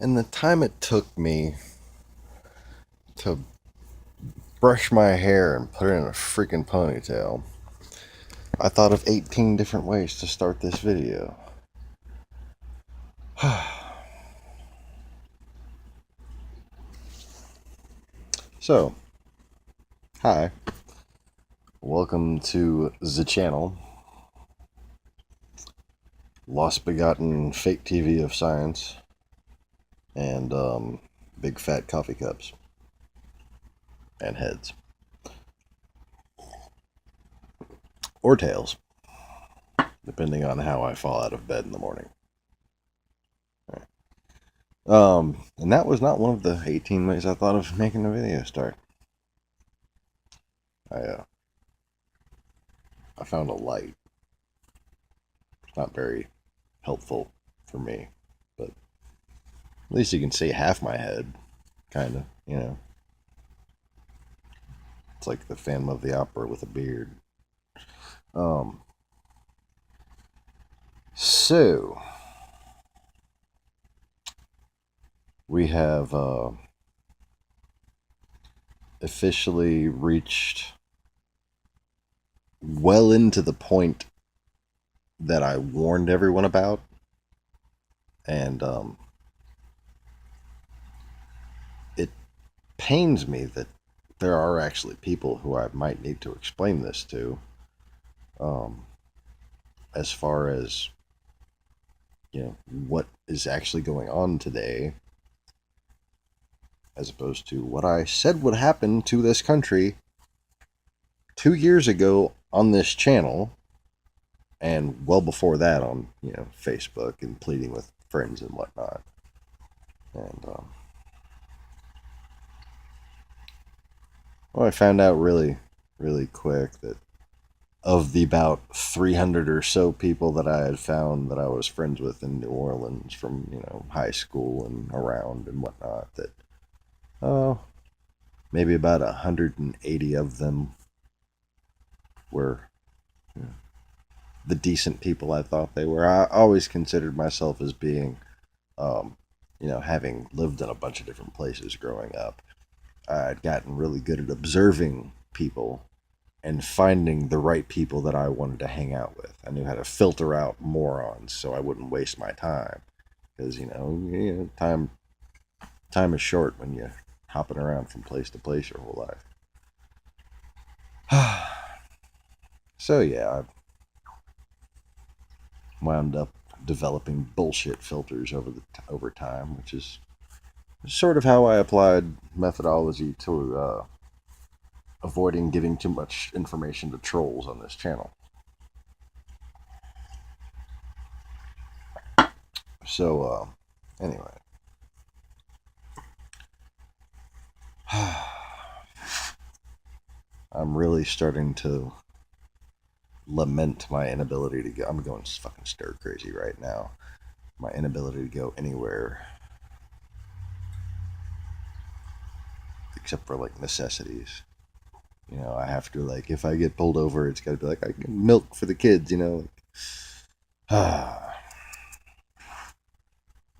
And the time it took me to brush my hair and put it in a freaking ponytail, I thought of 18 different ways to start this video. So, hi. Welcome to the channel. Lost Begotten Fake TV of Science. And, big fat coffee cups. And heads. Or tails. Depending on how I fall out of bed in the morning. And that was not one of the 18 ways I thought of making a video start. I found a light. It's not very helpful for me, but at least you can see half my head, kind of, you know. It's like the Phantom of the Opera with a beard. So we have officially reached well into the point that I warned everyone about, and it pains me that there are actually people who I might need to explain this to, as far as, you know, what is actually going on today, as opposed to what I said would happen to this country 2 years ago on this channel, and well before that on, you know, Facebook and pleading with friends and whatnot. And well, I found out really, really quick that of the about 300 or so people that I had found that I was friends with in New Orleans from, you know, high school and around and whatnot, that maybe about 180 of them were, you know, the decent people I thought they were. I always considered myself as being, you know, having lived in a bunch of different places growing up, I'd gotten really good at observing people and finding the right people that I wanted to hang out with. I knew how to filter out morons so I wouldn't waste my time, because time is short when you're hopping around from place to place your whole life. So yeah, I wound up developing bullshit filters over time, which is sort of how I applied methodology to avoiding giving too much information to trolls on this channel. So, anyway. I'm really starting to lament my inability to go. I'm going fucking stir crazy right now. My inability to go anywhere except for like necessities. You know, I have to, like, if I get pulled over, it's got to be like, I can milk for the kids, you know. Like,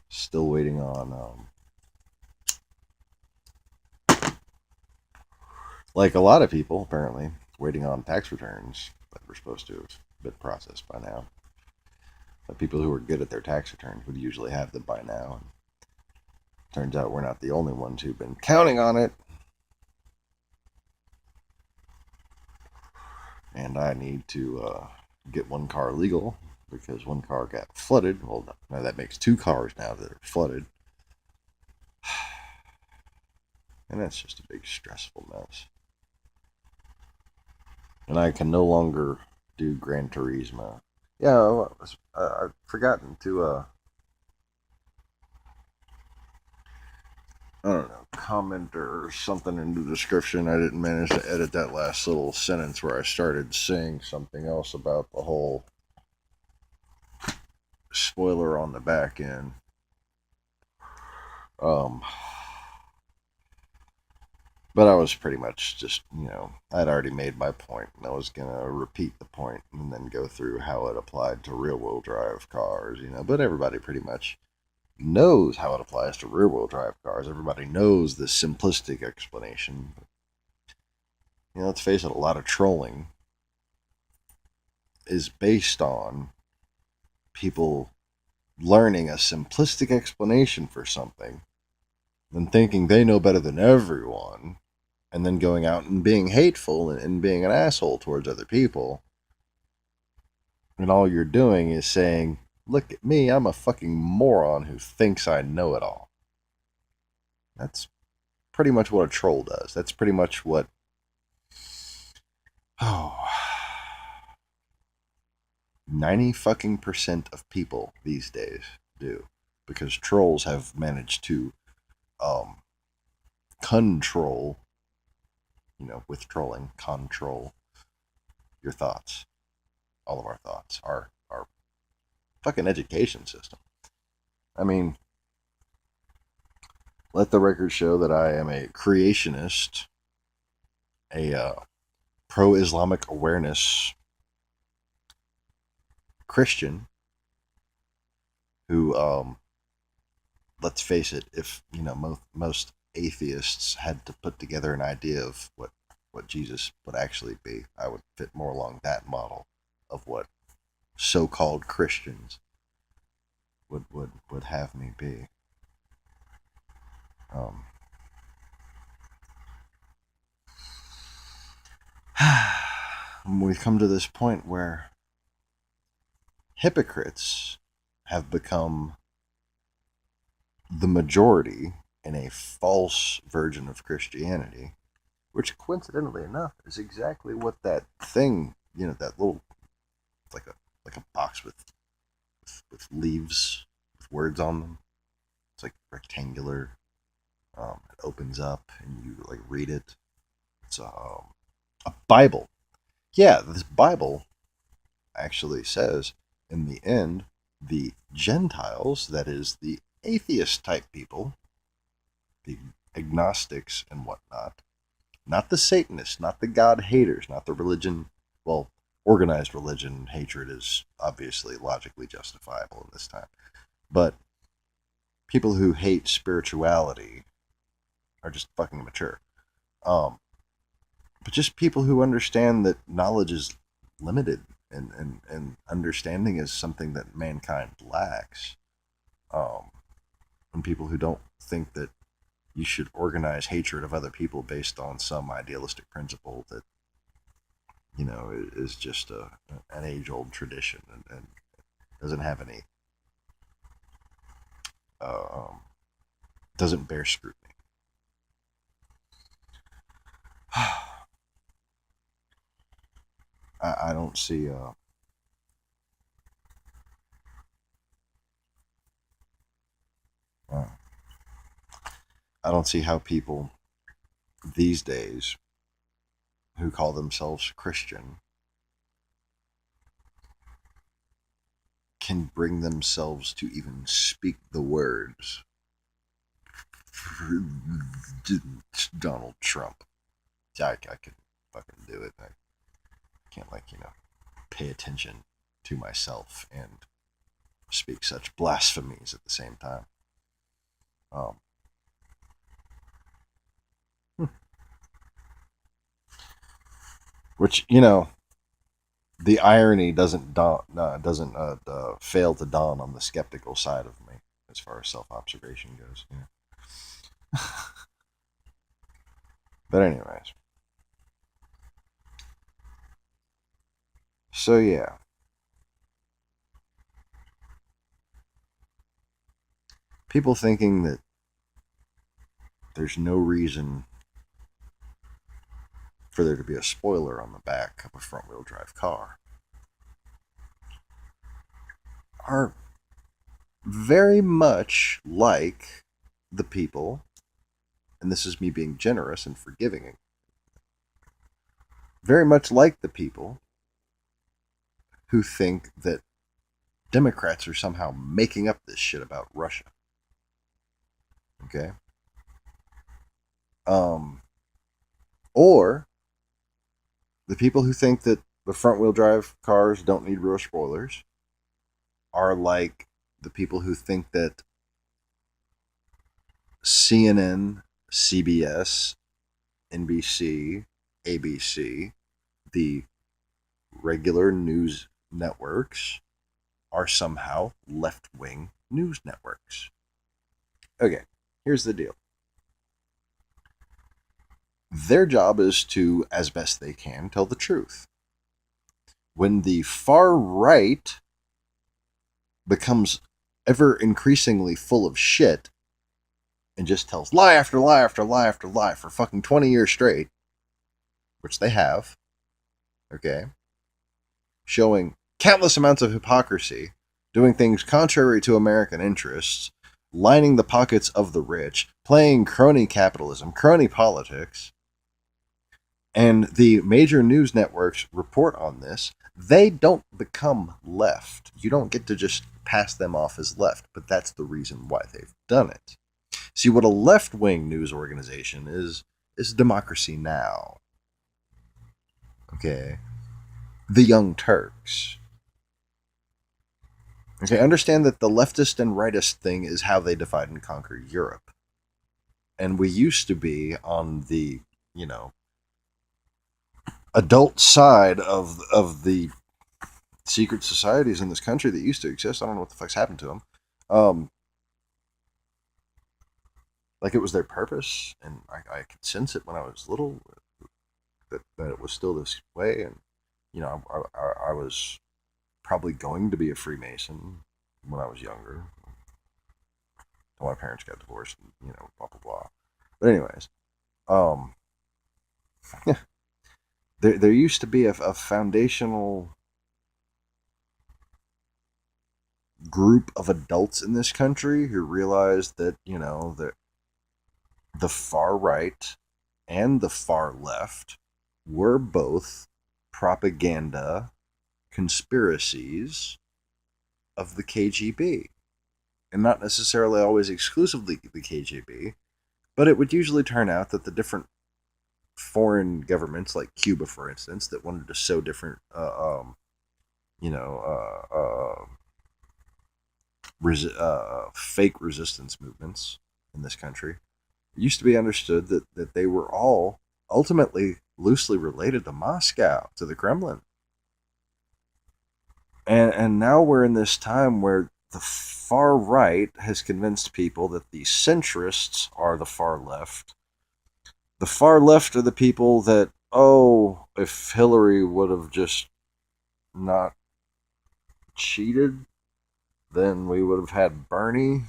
still waiting on, like a lot of people, apparently, waiting on tax returns that were supposed to have been processed by now. But people who are good at their tax returns would usually have them by now. And turns out we're not the only ones who've been counting on it. And I need to get one car legal because one car got flooded. Well, now that makes two cars now that are flooded. And that's just a big stressful mess. And I can no longer do Gran Turismo. Yeah, I've forgotten to, I don't know, comment or something in the description. I didn't manage to edit that last little sentence where I started saying something else about the whole spoiler on the back end. But I was pretty much just, you know, I'd already made my point, and I was gonna repeat the point and then go through how it applied to rear-wheel drive cars, you know. But everybody pretty much knows how it applies to rear-wheel drive cars. Everybody knows the simplistic explanation. Let's face it, a lot of trolling is based on people learning a simplistic explanation for something, then thinking they know better than everyone, and then going out and being hateful and being an asshole towards other people. And all you're doing is saying, look at me, I'm a fucking moron who thinks I know it all. That's pretty much what a troll does. That's pretty much what 90 fucking percent of people these days do. Because trolls have managed to control, with trolling, control your thoughts. All of our thoughts. Our fucking education system. I mean, let the record show that I am a creationist, a pro-Islamic awareness Christian who, let's face it, if, most atheists had to put together an idea of what Jesus would actually be, I would fit more along that model of what so-called Christians would have me be. We've come to this point where hypocrites have become the majority in a false version of Christianity, which coincidentally enough is exactly what that thing, that little, like a box with leaves with words on them. It's like rectangular. It opens up and you like read it. It's a Bible. Yeah, this Bible actually says in the end, the Gentiles, that is the atheist type people, the agnostics and whatnot, not the Satanists, not the God haters, not the religion, well, organized religion hatred is obviously logically justifiable in this time, but people who hate spirituality are just fucking immature. But just people who understand that knowledge is limited and understanding is something that mankind lacks. And people who don't think that you should organize hatred of other people based on some idealistic principle that, is just an age-old tradition and doesn't have any, doesn't bear scrutiny. I don't see I don't see how people these days who call themselves Christian can bring themselves to even speak the words Donald Trump. I could fucking do it. I can't pay attention to myself and speak such blasphemies at the same time. Which, the irony doesn't fail to dawn on the skeptical side of me as far as self-observation goes. But anyways. So yeah. People thinking that there's no reason for there to be a spoiler on the back of a front-wheel drive car are very much like the people, and this is me being generous and forgiving, very much like the people who think that Democrats are somehow making up this shit about Russia. Okay? Or the people who think that the front-wheel drive cars don't need rear spoilers are like the people who think that CNN, CBS, NBC, ABC, the regular news networks, are somehow left-wing news networks. Okay, here's the deal. Their job is to, as best they can, tell the truth. When the far right becomes ever increasingly full of shit and just tells lie after lie after lie after lie for fucking 20 years straight, which they have, okay, showing countless amounts of hypocrisy, doing things contrary to American interests, lining the pockets of the rich, playing crony capitalism, crony politics, and the major news networks report on this, they don't become left. You don't get to just pass them off as left, but that's the reason why they've done it. See, what a left-wing news organization is Democracy Now! Okay? The Young Turks. Okay, understand that the leftist and rightist thing is how they divide and conquer Europe. And we used to be on the, adult side of the secret societies in this country that used to exist. I don't know what the fuck's happened to them. Like it was their purpose, and I could sense it when I was little that it was still this way. And I was probably going to be a Freemason when I was younger. My parents got divorced, and, blah blah blah. But anyways, there used to be a foundational group of adults in this country who realized that that the far right and the far left were both propaganda conspiracies of the KGB. And not necessarily always exclusively the KGB, but it would usually turn out that the different foreign governments, like Cuba, for instance, that wanted to sow different, fake resistance movements in this country, it used to be understood that they were all ultimately loosely related to Moscow, to the Kremlin. And now we're in this time where the far right has convinced people that the centrists are the far left. The far left are the people that, if Hillary would have just not cheated, then we would have had Bernie.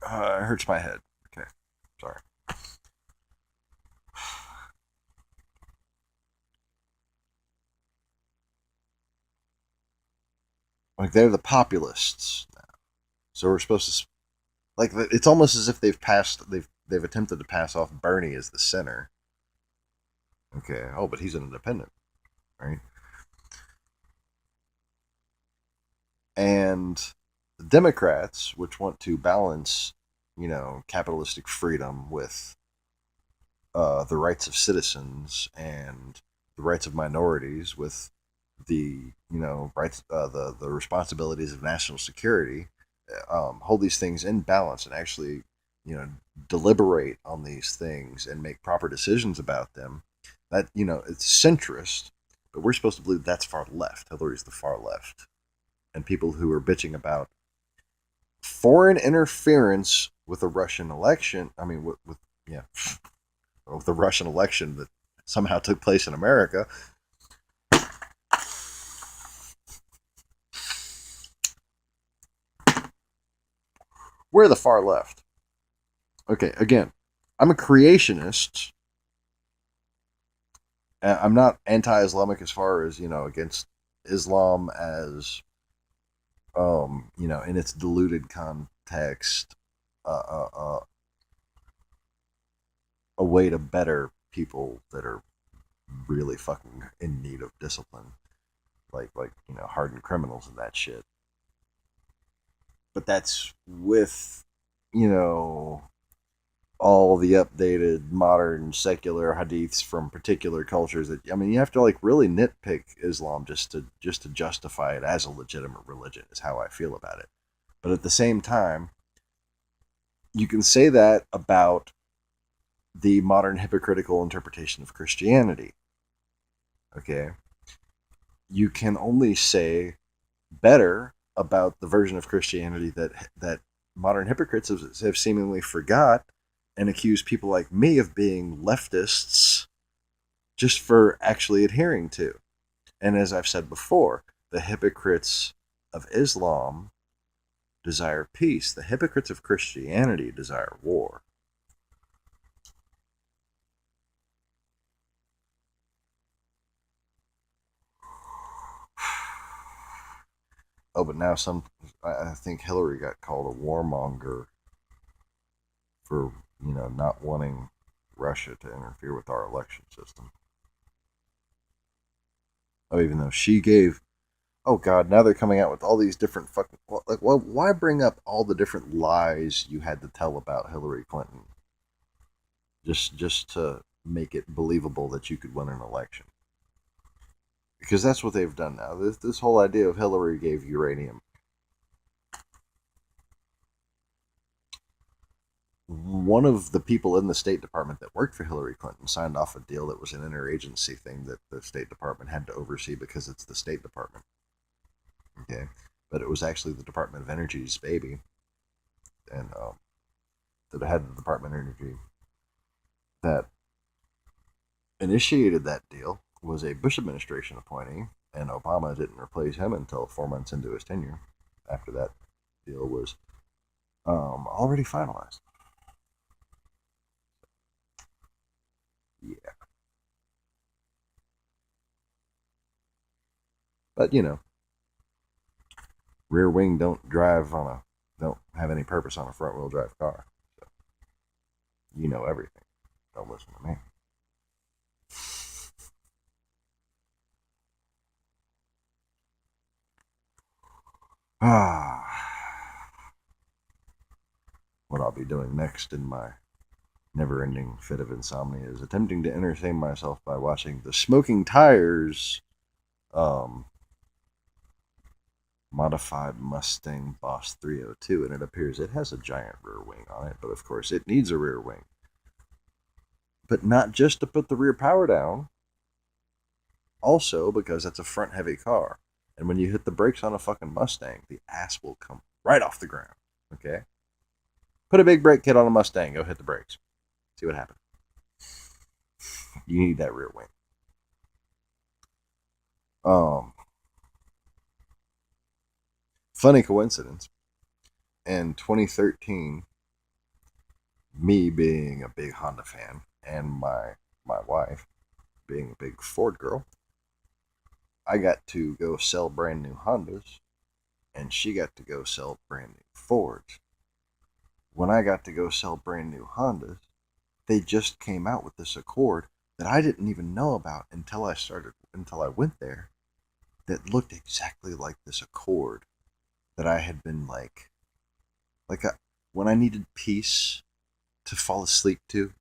It hurts my head. Okay, sorry. Like, they're the populists now. So we're supposed to, like, it's almost as if they've attempted to pass off Bernie as the center. Okay, but he's an independent, right? And the Democrats, which want to balance, capitalistic freedom with the rights of citizens and the rights of minorities with the rights, the responsibilities of national security, hold these things in balance and actually deliberate on these things and make proper decisions about them. That it's centrist, but we're supposed to believe that's far left. Hillary's the far left, and people who are bitching about foreign interference with a Russian election. I mean, with the Russian election that somehow took place in America. We're the far left. Okay, again, I'm a creationist. I'm not anti-Islamic as far as, against Islam as, in its diluted context, a way to better people that are really fucking in need of discipline. Like hardened criminals and that shit. But that's with, all the updated modern secular hadiths from particular cultures that, you have to really nitpick Islam just to justify it as a legitimate religion is how I feel about it. But at the same time, you can say that about the modern hypocritical interpretation of Christianity. Okay? You can only say better about the version of Christianity that modern hypocrites have seemingly forgot and accuse people like me of being leftists just for actually adhering to. And as I've said before, the hypocrites of Islam desire peace. The hypocrites of Christianity desire war. Oh, but now I think Hillary got called a warmonger for, not wanting Russia to interfere with our election system. Oh, even though she gave, oh God, now they're coming out with all these different fucking, like, well, why bring up all the different lies you had to tell about Hillary Clinton? Just to make it believable that you could win an election. Because that's what they've done now. This whole idea of Hillary gave uranium. One of the people in the State Department that worked for Hillary Clinton signed off a deal that was an interagency thing that the State Department had to oversee because it's the State Department. Okay, but it was actually the Department of Energy's baby, and the head of the Department of Energy that initiated that deal was a Bush administration appointee, and Obama didn't replace him until 4 months into his tenure. After that deal was already finalized. Yeah, but rear wing don't have any purpose on a front wheel drive car. So you know everything. Don't listen to me. What I'll be doing next in my never-ending fit of insomnia is attempting to entertain myself by watching the Smoking Tires modified Mustang Boss 302, and it appears it has a giant rear wing on it, but of course it needs a rear wing. But not just to put the rear power down, also because it's a front-heavy car. And when you hit the brakes on a fucking Mustang, the ass will come right off the ground. Okay? Put a big brake kit on a Mustang, go hit the brakes. See what happens. You need that rear wing. Funny coincidence. In 2013, me being a big Honda fan and my wife being a big Ford girl, I got to go sell brand new Hondas, and she got to go sell brand new Fords. When I got to go sell brand new Hondas, they just came out with this Accord that I didn't even know about until I went there, that looked exactly like this Accord that I had been when I needed peace to fall asleep to,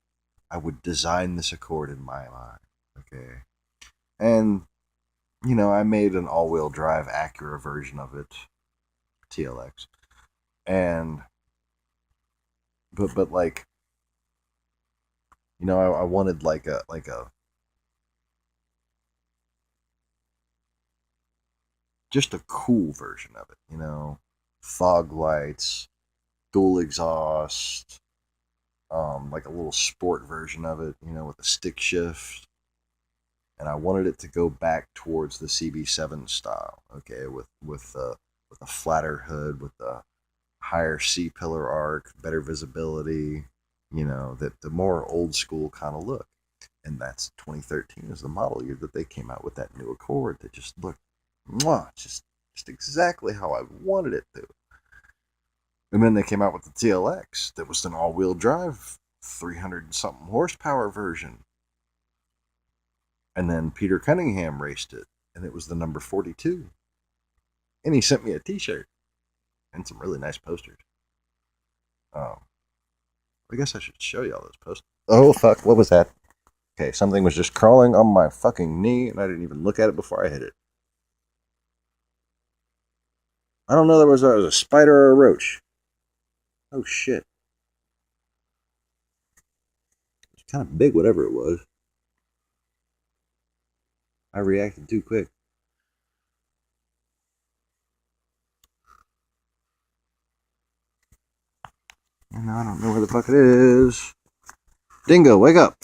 I would design this Accord in my mind. Okay. And, I made an all-wheel drive Acura version of it, TLX. And, but like, I wanted like a just a cool version of it, fog lights, dual exhaust, like a little sport version of it, with a stick shift. And I wanted it to go back towards the CB7 style, okay, with a flatter hood, with a higher C-pillar arc, better visibility, that the more old school kind of look. And that's 2013 is the model year that they came out with that new Accord that just looked, just exactly how I wanted it to. And then they came out with the TLX that was an all-wheel drive, 300 something horsepower version. And then Peter Cunningham raced it, and it was the number 42. And he sent me a t-shirt and some really nice posters. I guess I should show you all those posters. Oh, fuck, what was that? Okay, something was just crawling on my fucking knee, and I didn't even look at it before I hit it. I don't know, there was a spider or a roach. Oh, shit. kind of big, whatever it was. I reacted too quick. And now I don't know where the fuck it is. Dingo, wake up.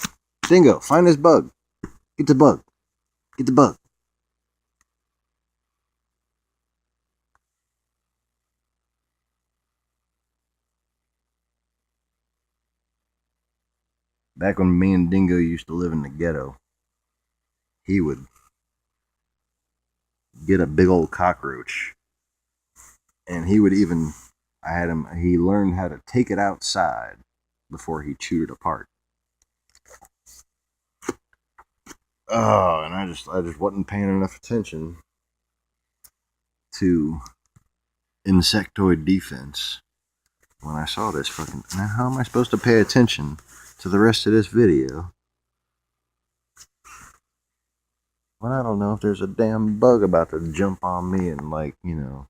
Dingo, find this bug. Get the bug. Get the bug. Back when me and Dingo used to live in the ghetto, he would get a big old cockroach. And he would even, he learned how to take it outside before he chewed it apart. Oh, and I just wasn't paying enough attention to insectoid defense when I saw this fucking. Now, how am I supposed to pay attention to the rest of this video when I don't know if there's a damn bug about to jump on me and, like, you know,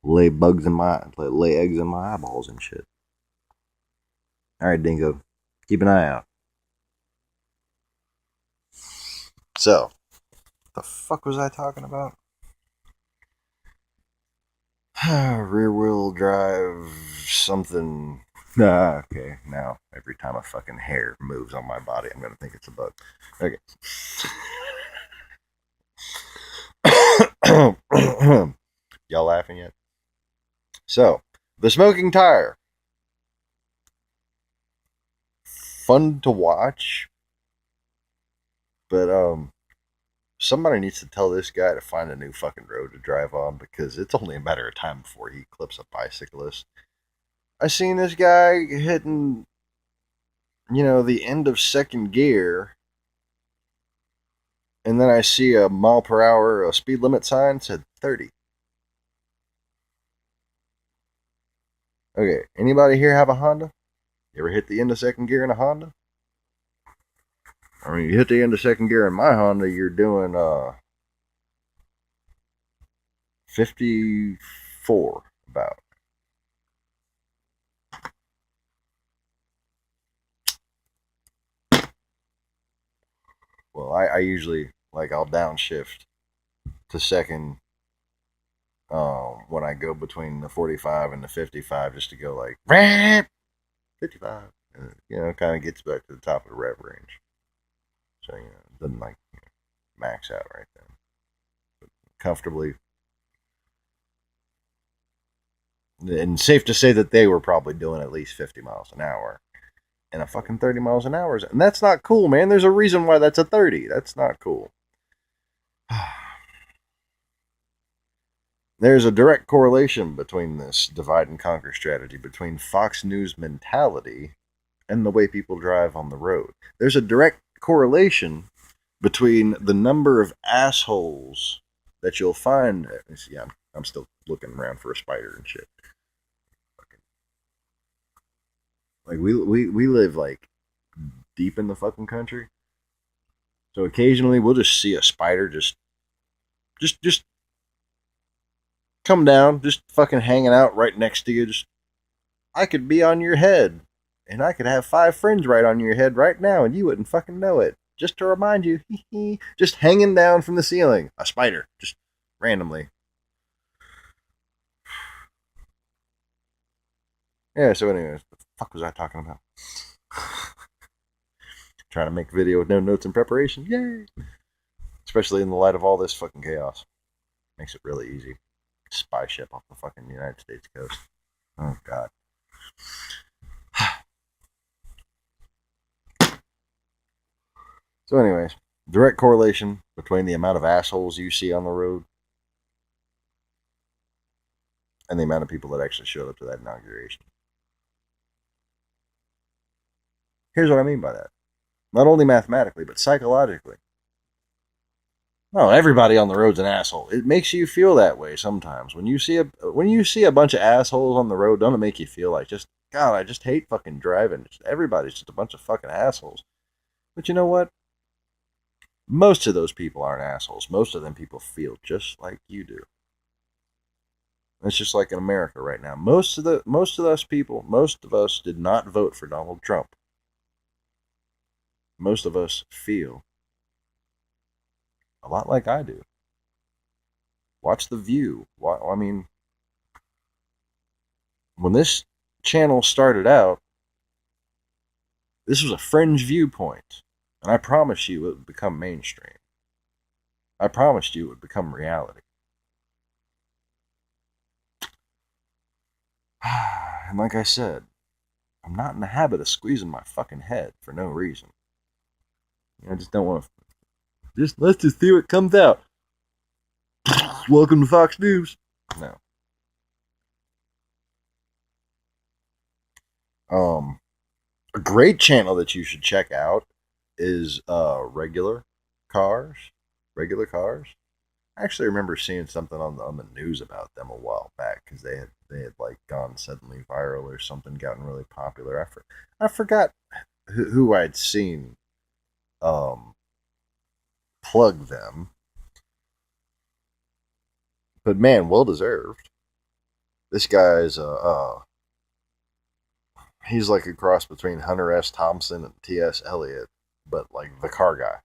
lay eggs in my eyeballs and shit. All right, Dingo, keep an eye out. So, the fuck was I talking about? Rear wheel drive something. Okay, now every time a fucking hair moves on my body, I'm gonna think it's a bug. Okay. Y'all laughing yet? So, the smoking tire. Fun to watch, but somebody needs to tell this guy to find a new fucking road to drive on, because it's only a matter of time before he clips a bicyclist. I seen this guy hitting, you know, the end of second gear, and then I see a mile per hour speed limit sign said 30. Okay, anybody here have a Honda? You ever hit the end of second gear in a Honda? I mean, you hit the end of second gear in my Honda, you're doing 54 about. Well, I usually, like, I'll downshift to second when I go between the 45 and the 55, just to go like 55. You know, kind of gets back to the top of the rev range. So, you know, it doesn't, like, you know, max out right then. But comfortably. And safe to say that they were probably doing at least 50 miles an hour. And a fucking 30 miles an hour. And that's not cool, man. There's a reason why that's a 30. That's not cool. There's a direct correlation between this divide and conquer strategy, between Fox News mentality and the way people drive on the road. There's a direct correlation between the number of assholes that you'll find. See, I'm still looking around for a spider and shit. Like, we live, like, deep in the fucking country, so occasionally we'll just see a spider just come down, just fucking hanging out right next to you. Just, I could be on your head, and I could have 5 friends right on your head right now, and you wouldn't fucking know it. Just to remind you, just hanging down from the ceiling, a spider, just randomly. Yeah, so anyways, what the fuck was I talking about? Trying to make a video with no notes and preparation. Yay! Especially in the light of all this fucking chaos. Makes it really easy. Spy ship off the fucking United States coast. Oh, God. So anyways, direct correlation between the amount of assholes you see on the road and the amount of people that actually showed up to that inauguration. Here's what I mean by that. Not only mathematically, but psychologically. No, everybody on the road's an asshole. It makes you feel that way sometimes. When you see a bunch of assholes on the road, don't it make you feel like, just, God, I just hate fucking driving. Everybody's just a bunch of fucking assholes. But you know what? Most of those people aren't assholes. Most of them people feel just like you do. It's just like in America right now. Most of us did not vote for Donald Trump. most of us feel a lot like I do. Watch The View. I mean, when this channel started out, this was a fringe viewpoint. And I promised you it would become mainstream. I promised you it would become reality. And like I said, I'm not in the habit of squeezing my fucking head for no reason. I just don't want to. Let's just see what comes out. Welcome to Fox News. No. A great channel that you should check out is regular cars. Regular cars. I actually remember seeing something on the news about them a while back because they had like gone suddenly viral or something, gotten really popular. I forgot who I'd seen plug them, but man, well deserved. This guy's he's like a cross between Hunter S. Thompson and T.S. Eliot, but like the car guy,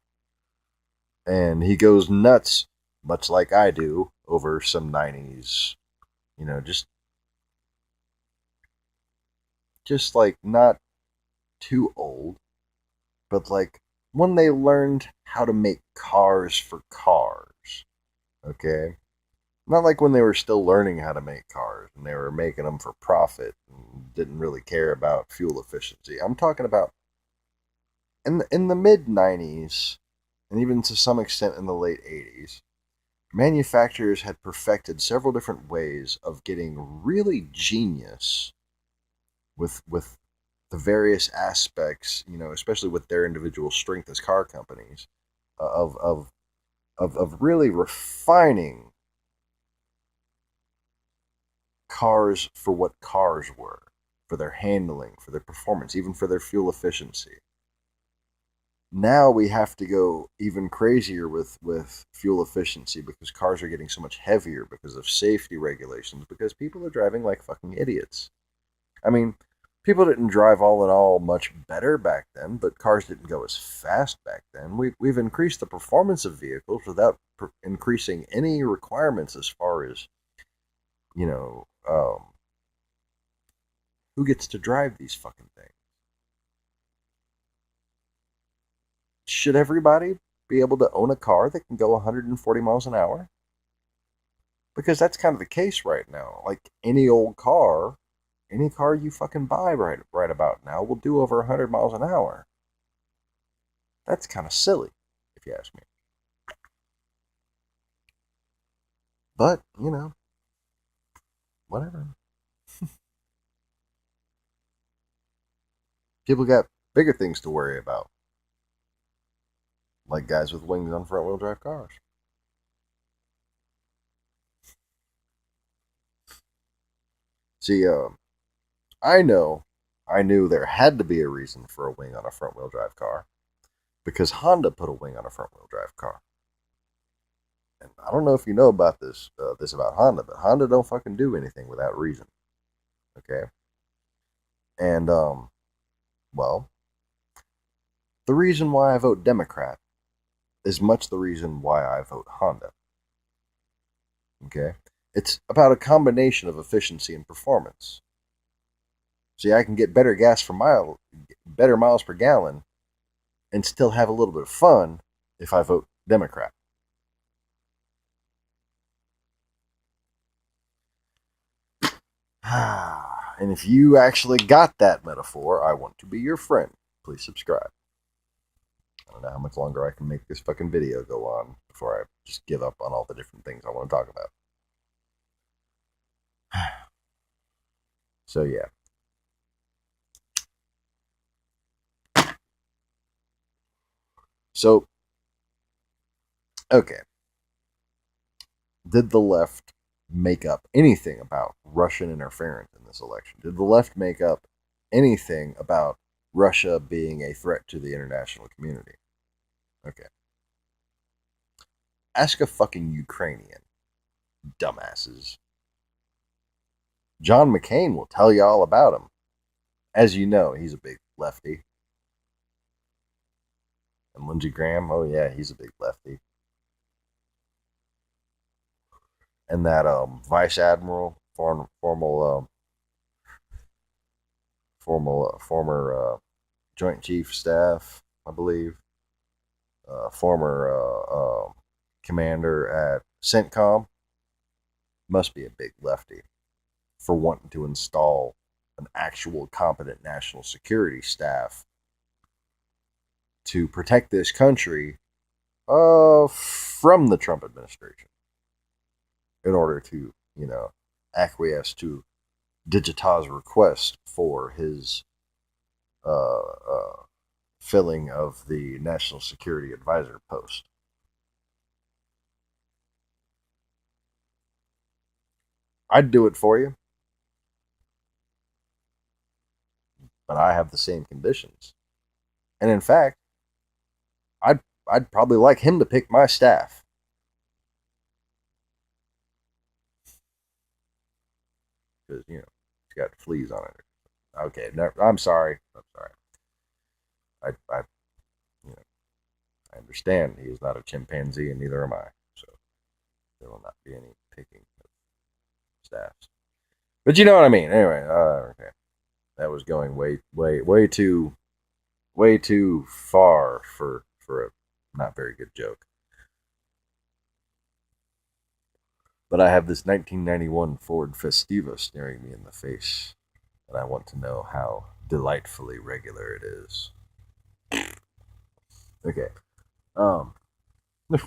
and he goes nuts, much like I do, over some '90s, just like not too old, but like when they learned how to make cars for cars. Okay? Not like when they were still learning how to make cars and they were making them for profit and didn't really care about fuel efficiency. I'm talking about in the mid 90s and even to some extent in the late 80s. Manufacturers had perfected several different ways of getting really genius with the various aspects, especially with their individual strength as car companies, of really refining cars for what cars were, for their handling, for their performance, even for their fuel efficiency. Now we have to go even crazier with fuel efficiency because cars are getting so much heavier because of safety regulations, because people are driving like fucking idiots. I mean, people didn't drive all in all much better back then, but cars didn't go as fast back then. We've increased the performance of vehicles without increasing any requirements as far as, who gets to drive these fucking things. Should everybody be able to own a car that can go 140 miles an hour? Because that's kind of the case right now. Like any car you fucking buy right about now will do over 100 miles an hour. That's kind of silly, if you ask me. But, whatever. People got bigger things to worry about. Like guys with wings on front wheel drive cars. See, I knew there had to be a reason for a wing on a front wheel drive car because Honda put a wing on a front wheel drive car. And I don't know if you know about this about Honda, but Honda don't fucking do anything without reason. Okay? And well, the reason why I vote Democrat is much the reason why I vote Honda. Okay? It's about a combination of efficiency and performance. See, I can get better better miles per gallon, and still have a little bit of fun if I vote Democrat. And if you actually got that metaphor, I want to be your friend. Please subscribe. I don't know how much longer I can make this fucking video go on before I just give up on all the different things I want to talk about. So, yeah. So, okay. Did the left make up anything about Russian interference in this election? Did the left make up anything about Russia being a threat to the international community? Okay. Ask a fucking Ukrainian, dumbasses. John McCain will tell you all about him. As you know, he's a big lefty. And Lindsey Graham, oh yeah, he's a big lefty. And that vice admiral, former joint chief staff, I believe, former commander at CENTCOM, must be a big lefty for wanting to install an actual competent national security staff to protect this country from the Trump administration in order to, acquiesce to Digita's request for his filling of the National Security Advisor post. I'd do it for you, but I have the same conditions. And in fact, I'd probably like him to pick my staff. Because, it's got fleas on it. Okay, I'm sorry. I, I understand he is not a chimpanzee, and neither am I. So there will not be any picking of staffs. But you know what I mean. Anyway, okay, that was going way too far for a not very good joke. But I have this 1991 Ford Festiva staring me in the face, and I want to know how delightfully regular it is. Okay, the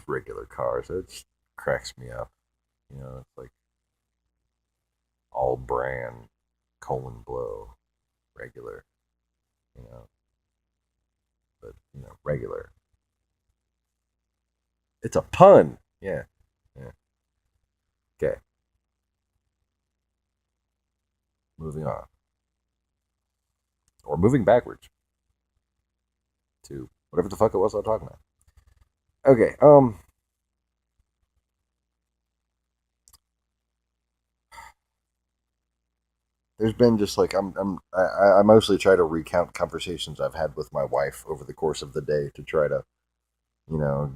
regular cars, it just cracks me up. It's like all brand, colon blow, regular, you know, but, regular. It's a pun. Yeah. Yeah. Okay. Moving on. Or moving backwards to whatever the fuck it was I was talking about. Okay. There's been just like I mostly try to recount conversations I've had with my wife over the course of the day to try to,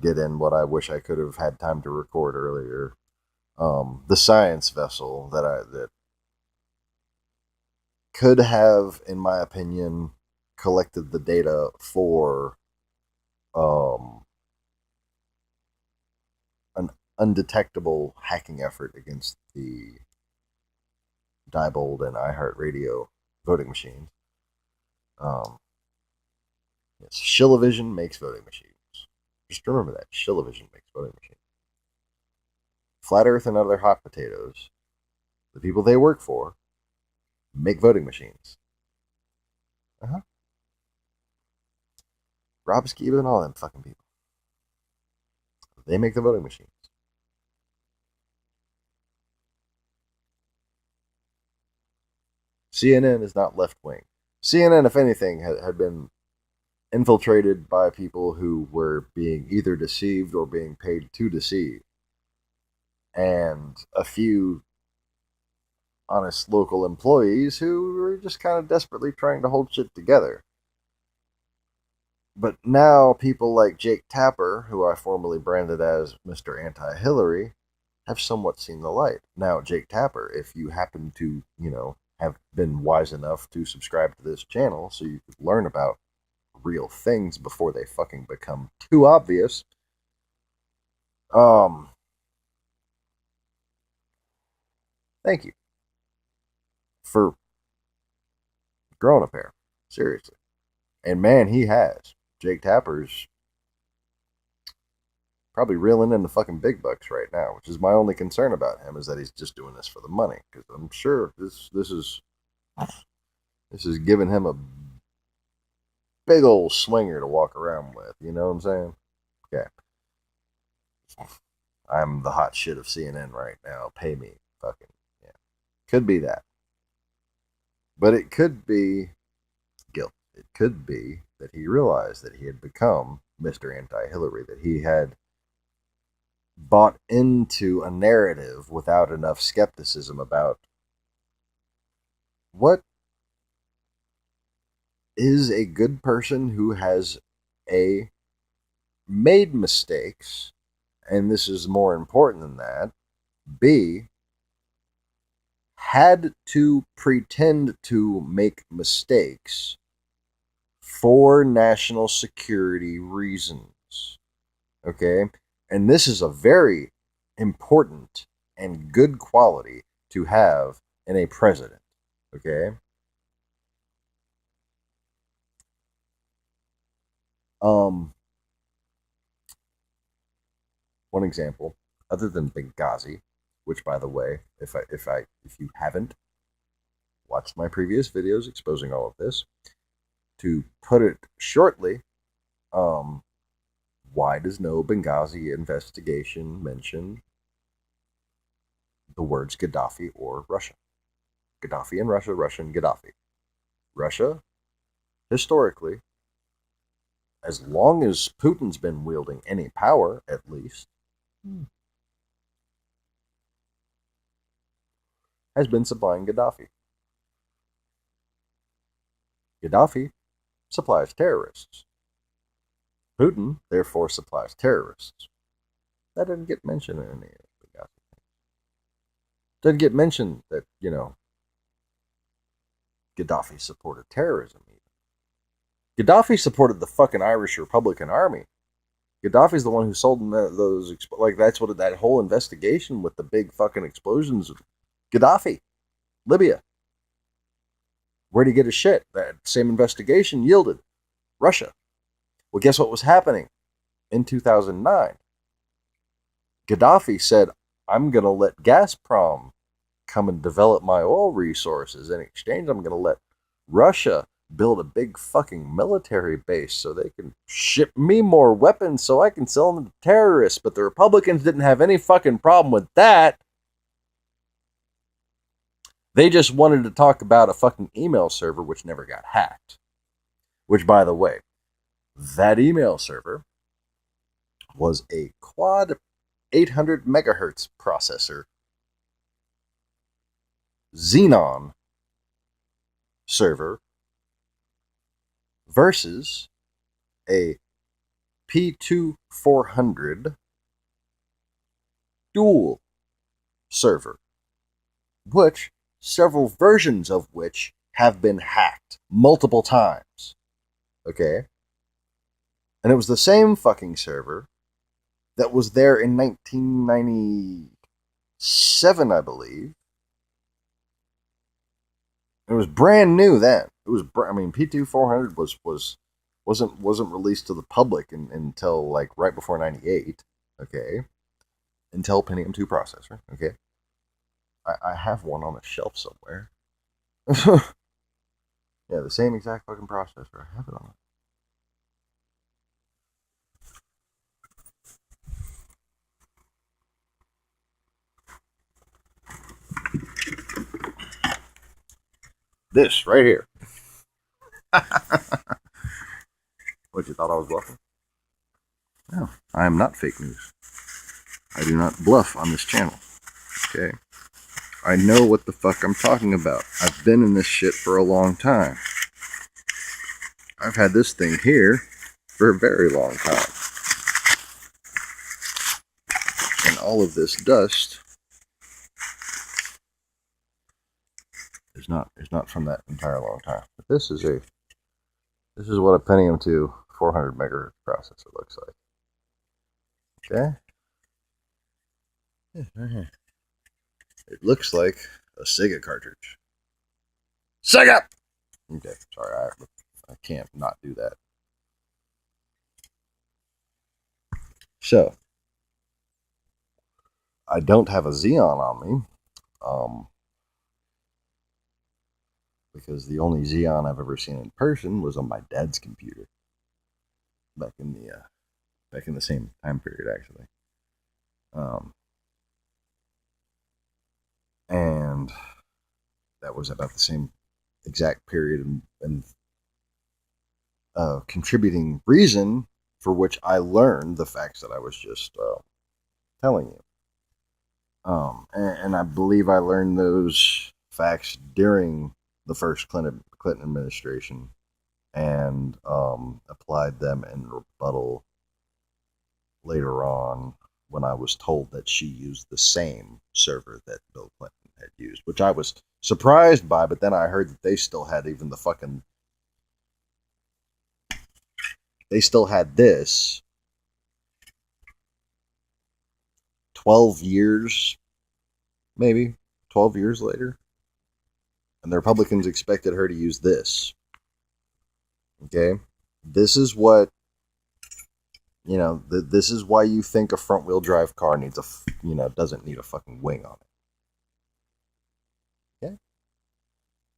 get in what I wish I could have had time to record earlier. The science vessel that could have, in my opinion, collected the data for an undetectable hacking effort against the Diebold and iHeartRadio voting machines. Yes, Shillivision makes voting machines. Just remember that. Shillivision makes voting machines. Flat Earth and other hot potatoes, the people they work for, make voting machines. Uh-huh. Rob Skiba and all them fucking people. They make the voting machines. CNN is not left wing. CNN, if anything, had been infiltrated by people who were being either deceived or being paid to deceive. And a few honest local employees who were just kind of desperately trying to hold shit together. But now people like Jake Tapper, who I formerly branded as Mr. Anti-Hillary, have somewhat seen the light. Now, Jake Tapper, if you happen to, have been wise enough to subscribe to this channel so you could learn about real things before they fucking become too obvious, thank you for growing a pair. Seriously. And man, he has. Jake Tapper's probably reeling in the fucking big bucks right now, which is my only concern about him, is that he's just doing this for the money. Because I'm sure this is giving him a big old swinger to walk around with. You know what I'm saying? Okay. I'm the hot shit of CNN right now. Pay me. Fucking, yeah. Could be that. But it could be guilt. It could be that he realized that he had become Mr. Anti-Hillary, that he had bought into a narrative without enough skepticism about what is a good person who has a made mistakes, and this is more important than that, B, had to pretend to make mistakes for national security reasons. Okay? And this is a very important and good quality to have in a president. Okay? One example, other than Benghazi, which, by the way, if you haven't watched my previous videos exposing all of this, to put it shortly, why does no Benghazi investigation mention the words Gaddafi or Russia? Gaddafi and Russia, Russia and Gaddafi. Russia, historically, as long as Putin's been wielding any power, at least, has been supplying Gaddafi. Gaddafi supplies terrorists. Putin, therefore, supplies terrorists. That didn't get mentioned in any of the Gaddafi things. Didn't get mentioned that, Gaddafi supported terrorism even. Gaddafi supported the fucking Irish Republican Army. Gaddafi's the one who sold them those, that's what that whole investigation with the big fucking explosions. Gaddafi, Libya. Where'd he get his shit? That same investigation yielded Russia. Well, guess what was happening in 2009? Gaddafi said, I'm going to let Gazprom come and develop my oil resources. In exchange, I'm going to let Russia build a big fucking military base so they can ship me more weapons so I can sell them to terrorists. But the Republicans didn't have any fucking problem with that. They just wanted to talk about a fucking email server which never got hacked. Which, by the way, that email server was a quad 800 megahertz processor Xenon server versus a P2400 dual server, which several versions of which have been hacked multiple times. Okay? And it was the same fucking server that was there in 1997, I believe. It was brand new then. It was, P2400 wasn't released to the public until like right before 98. Okay, Intel Pentium 2 processor. Okay, I have one on a shelf somewhere. Yeah, the same exact fucking processor. I have it on it. This right here. What, you thought I was bluffing? No, I am not fake news. I do not bluff on this channel. Okay? I know what the fuck I'm talking about. I've been in this shit for a long time. I've had this thing here for a very long time. And all of this dust is not from that entire long time. But this is what a Pentium 2 400 megahertz processor looks like. Okay? Yeah, right here. It looks like a Sega cartridge. Sega! Okay, sorry, I can't not do that. So, I don't have a Xeon on me, because the only Xeon I've ever seen in person was on my dad's computer, back in the same time period, actually. And that was about the same exact period and contributing reason for which I learned the facts that I was just telling you. And I believe I learned those facts during the first Clinton administration and applied them in rebuttal later on when I was told that she used the same server that Bill Clinton had used, which I was surprised by, but then I heard that they still had even the fucking. They still had this 12 years, maybe 12 years later. And the Republicans expected her to use this. Okay? This is what, this is why you think a front wheel drive car needs doesn't need a fucking wing on it. Okay?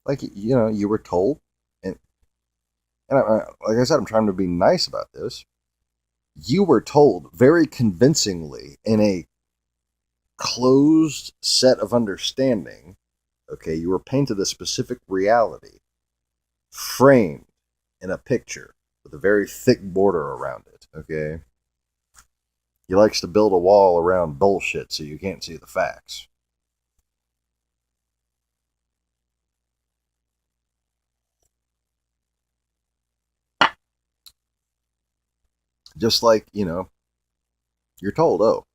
Like, you were told, and like I said, I'm trying to be nice about this. You were told very convincingly in a closed set of understanding, okay, you were painted a specific reality, framed in a picture with a very thick border around it, okay? He likes to build a wall around bullshit so you can't see the facts. Just like, you're told, oh,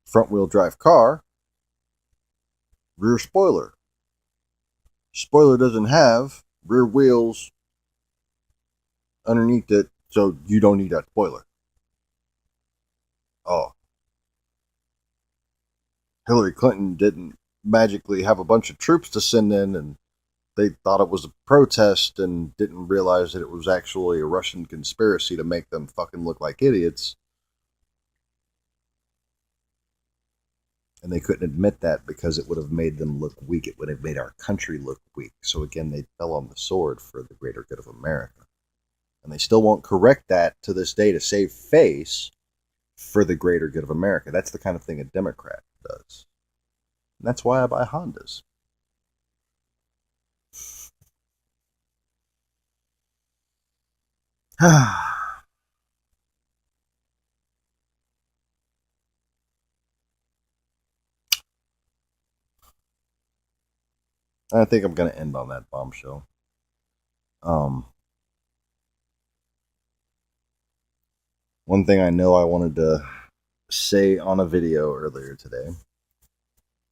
front wheel drive car, rear spoiler. Spoiler doesn't have rear wheels underneath it, so you don't need that spoiler. Oh, Hillary Clinton didn't magically have a bunch of troops to send in, and they thought it was a protest and didn't realize that it was actually a Russian conspiracy to make them fucking look like idiots. And they couldn't admit that because it would have made them look weak. It would have made our country look weak. So again, they fell on the sword for the greater good of America. And they still won't correct that to this day to save face for the greater good of America. That's the kind of thing a Democrat does. And that's why I buy Hondas. I think I'm going to end on that bombshell. One thing I know I wanted to say on a video earlier today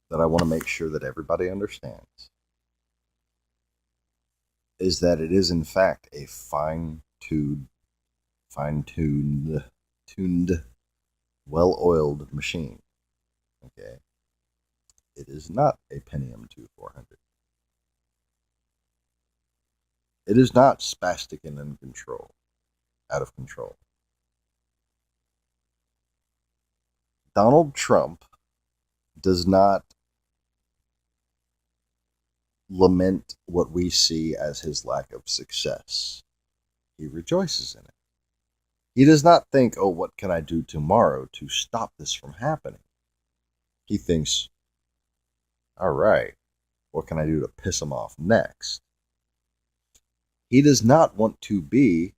that I want to make sure that everybody understands is that it is in fact a fine-tuned, well-oiled machine. Okay? It is not a Pentium 2 400. It is not spastic and out of control. Donald Trump does not lament what we see as his lack of success. He rejoices in it. He does not think, oh, what can I do tomorrow to stop this from happening? He thinks, all right, what can I do to piss him off next? He does not want to be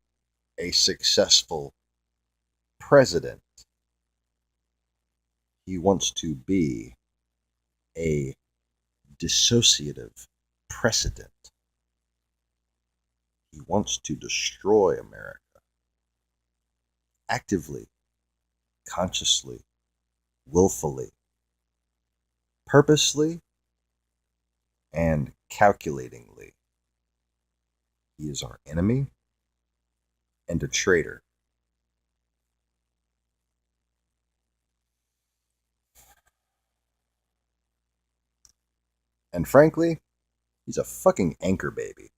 a successful president. He wants to be a dissociative precedent. He wants to destroy America. Actively, consciously, willfully, purposely, and calculatingly. He is our enemy and a traitor. And frankly, he's a fucking anchor baby.